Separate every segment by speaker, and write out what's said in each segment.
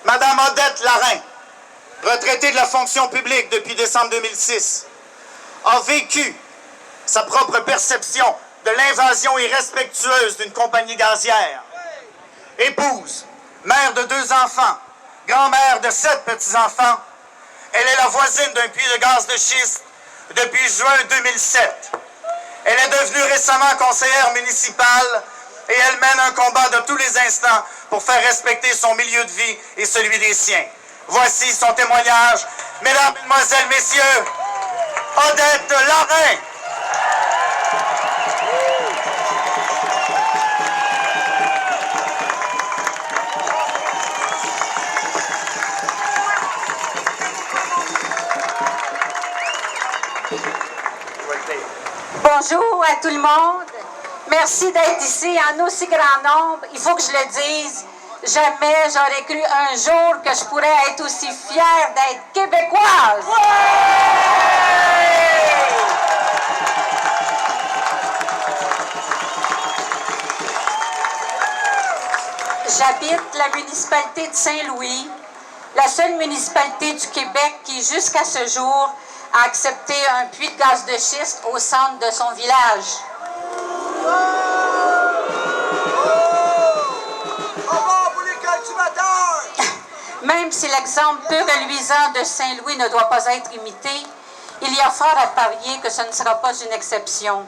Speaker 1: Madame Odette Larin, retraitée de la fonction publique depuis décembre 2006, a vécu sa propre perception de l'invasion irrespectueuse d'une compagnie gazière. Épouse, mère de 2 enfants, grand-mère de 7 petits-enfants, elle est la voisine d'un puits de gaz de schiste depuis juin 2007. Elle est devenue récemment conseillère municipale et elle mène un combat de tous les instants pour faire respecter son milieu de vie et celui des siens. Voici son témoignage. Mesdames, Mesdemoiselles, Messieurs, Odette Larin.
Speaker 2: Bonjour à tout le monde. Merci d'être ici en aussi grand nombre. Il faut que je le dise. Jamais j'aurais cru un jour que je pourrais être aussi fière d'être québécoise. J'habite la municipalité de Saint-Louis, la seule municipalité du Québec qui, jusqu'à ce jour, a accepté un puits de gaz de schiste au centre de son village. Même si l'exemple peu reluisant de Saint-Louis ne doit pas être imité, il y a fort à parier que ce ne sera pas une exception.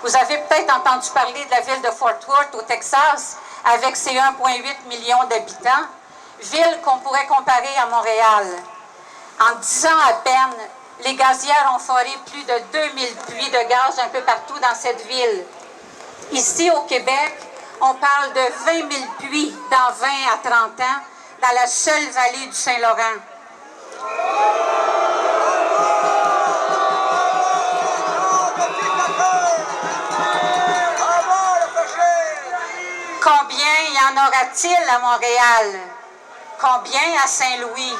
Speaker 2: Vous avez peut-être entendu parler de la ville de Fort Worth au Texas, avec ses 1,8 million d'habitants, ville qu'on pourrait comparer à Montréal. En 10 ans à peine, les gazières ont foré plus de 2000 puits de gaz un peu partout dans cette ville. Ici, au Québec, on parle de 20 000 puits dans 20 à 30 ans dans la seule vallée du Saint-Laurent. Combien y en aura-t-il à Montréal? Combien à Saint-Louis?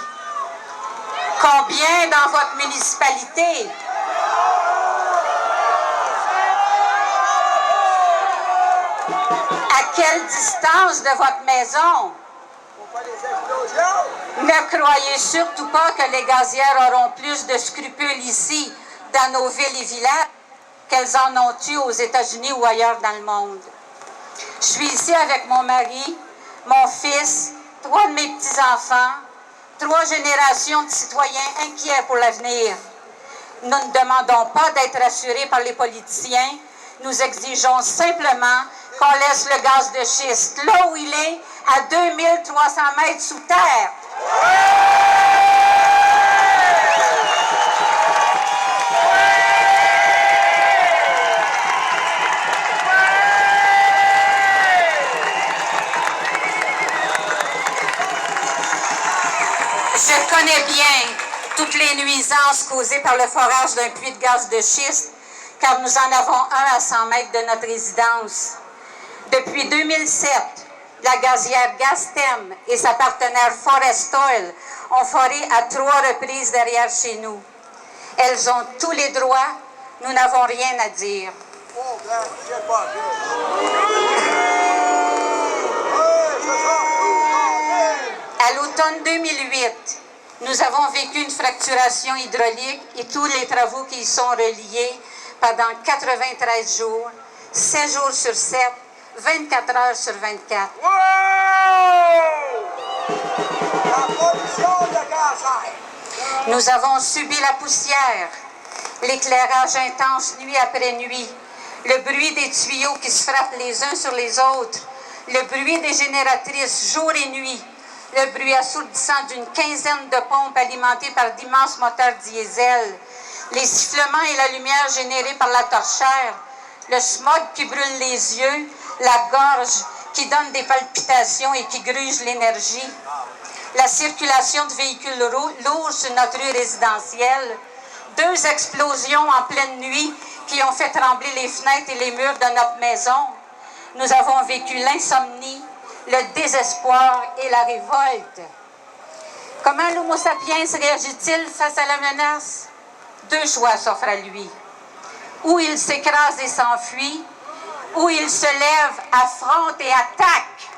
Speaker 2: Combien dans votre municipalité? À quelle distance de votre maison? Ne croyez surtout pas que les gazières auront plus de scrupules ici, dans nos villes et villages, qu'elles en ont eu aux États-Unis ou ailleurs dans le monde. Je suis ici avec mon mari, mon fils, 3 de mes petits-enfants, 3 générations de citoyens inquiets pour l'avenir. Nous ne demandons pas d'être rassurés par les politiciens. Nous exigeons simplement qu'on laisse le gaz de schiste là où il est, à 2300 mètres sous terre. Je connais bien toutes les nuisances causées par le forage d'un puits de gaz de schiste, car nous en avons un à 100 mètres de notre résidence. Depuis 2007, la gazière Gaztem et sa partenaire Forest Oil ont foré à 3 reprises derrière chez nous. Elles ont tous les droits, nous n'avons rien à dire. À l'automne 2008, nous avons vécu une fracturation hydraulique et tous les travaux qui y sont reliés pendant 93 jours, 7 jours sur 7, 24 heures sur 24. Nous avons subi la poussière, l'éclairage intense nuit après nuit, le bruit des tuyaux qui se frappent les uns sur les autres, le bruit des génératrices jour et nuit, le bruit assourdissant d'une quinzaine de pompes alimentées par d'immenses moteurs diesel, les sifflements et la lumière générée par la torchère, le smog qui brûle les yeux, la gorge qui donne des palpitations et qui gruge l'énergie, la circulation de véhicules lourds sur notre rue résidentielle, 2 explosions en pleine nuit qui ont fait trembler les fenêtres et les murs de notre maison. Nous avons vécu l'insomnie, le désespoir et la révolte. Comment l'Homo sapiens réagit-il face à la menace? 2 choix s'offrent à lui. Ou il s'écrase et s'enfuit, ou il se lève, affronte et attaque.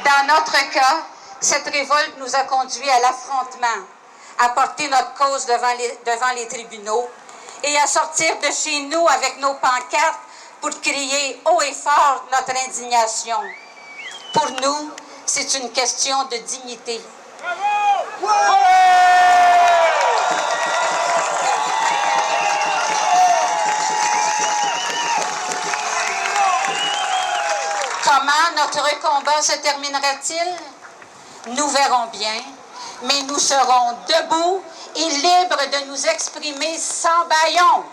Speaker 2: Dans notre cas, cette révolte nous a conduits à l'affrontement, à porter notre cause devant les tribunaux et à sortir de chez nous avec nos pancartes pour crier haut et fort notre indignation. Pour nous, c'est une question de dignité. Comment notre combat se terminera-t-il? Nous verrons bien, mais nous serons debout et libres de nous exprimer sans bâillon.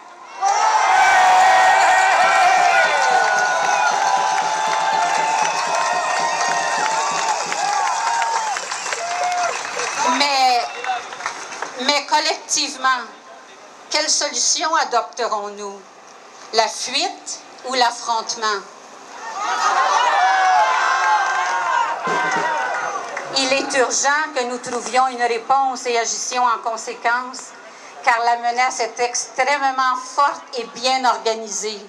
Speaker 2: Mais collectivement, quelle solution adopterons-nous? La fuite ou l'affrontement? Il est urgent que nous trouvions une réponse et agissions en conséquence, car la menace est extrêmement forte et bien organisée.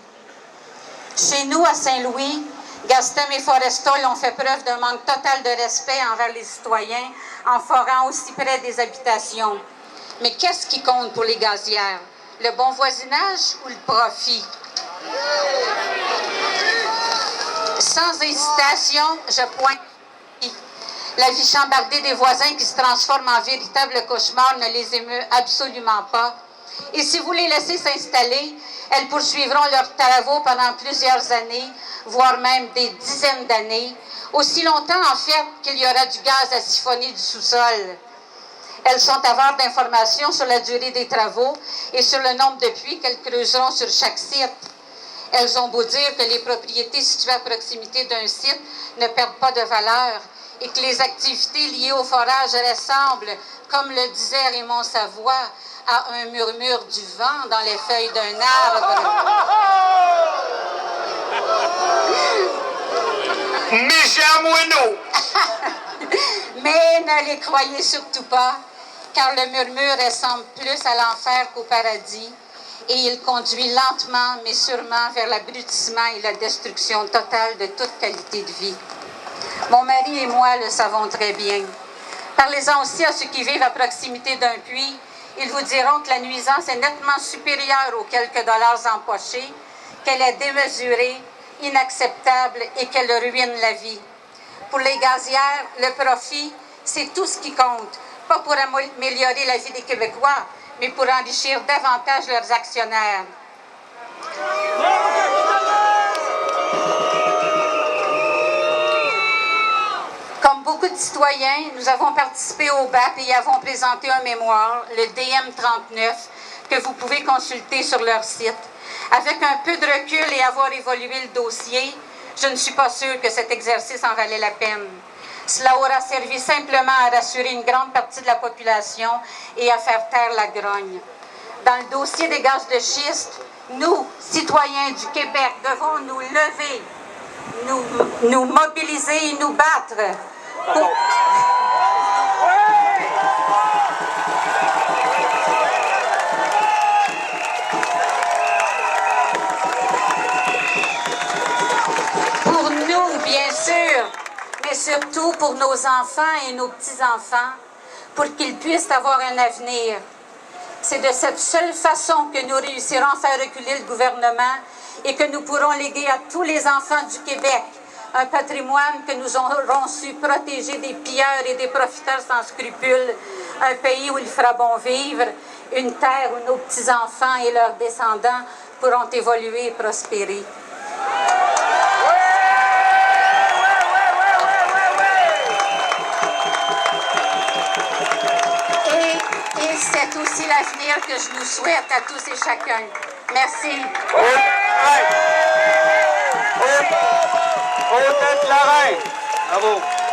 Speaker 2: Chez nous, à Saint-Louis, Gaston et Forestol ont fait preuve d'un manque total de respect envers les citoyens en forant aussi près des habitations. Mais qu'est-ce qui compte pour les gazières? Le bon voisinage ou le profit? Sans hésitation, je pointe la vie chambardée des voisins qui se transforme en véritable cauchemar ne les émeut absolument pas. Et si vous les laissez s'installer, elles poursuivront leurs travaux pendant plusieurs années, voire même des dizaines d'années, aussi longtemps en fait qu'il y aura du gaz à siphonner du sous-sol. Elles sont avares d'informations sur la durée des travaux et sur le nombre de puits qu'elles creuseront sur chaque site. Elles ont beau dire que les propriétés situées à proximité d'un site ne perdent pas de valeur et que les activités liées au forage ressemblent, comme le disait Raymond Savoie, à un murmure du vent dans les feuilles d'un arbre.
Speaker 1: Mais j'ai un moineau!
Speaker 2: Mais ne les croyez surtout pas, car le murmure ressemble plus à l'enfer qu'au paradis, et il conduit lentement mais sûrement vers l'abrutissement et la destruction totale de toute qualité de vie. Mon mari et moi le savons très bien. Parlez-en aussi à ceux qui vivent à proximité d'un puits. Ils vous diront que la nuisance est nettement supérieure aux quelques dollars empochés, qu'elle est démesurée, inacceptable et qu'elle ruine la vie. Pour les gazières, le profit, c'est tout ce qui compte, pas pour améliorer la vie des Québécois, mais pour enrichir davantage leurs actionnaires. Comme beaucoup de citoyens, nous avons participé au BAP et y avons présenté un mémoire, le DM39, que vous pouvez consulter sur leur site. Avec un peu de recul et avoir évolué le dossier, je ne suis pas sûre que cet exercice en valait la peine. Cela aura servi simplement à rassurer une grande partie de la population et à faire taire la grogne. Dans le dossier des gaz de schiste, nous, citoyens du Québec, devons nous lever, nous mobiliser et nous battre. Pour nous, bien sûr, mais surtout pour nos enfants et nos petits-enfants, pour qu'ils puissent avoir un avenir. C'est de cette seule façon que nous réussirons à faire reculer le gouvernement et que nous pourrons léguer à tous les enfants du Québec un patrimoine que nous aurons su protéger des pilleurs et des profiteurs sans scrupules, un pays où il fera bon vivre, une terre où nos petits-enfants et leurs descendants pourront évoluer et prospérer. Et c'est aussi l'avenir que je nous souhaite à tous et chacun. Merci.
Speaker 3: Haute la reine. Bravo.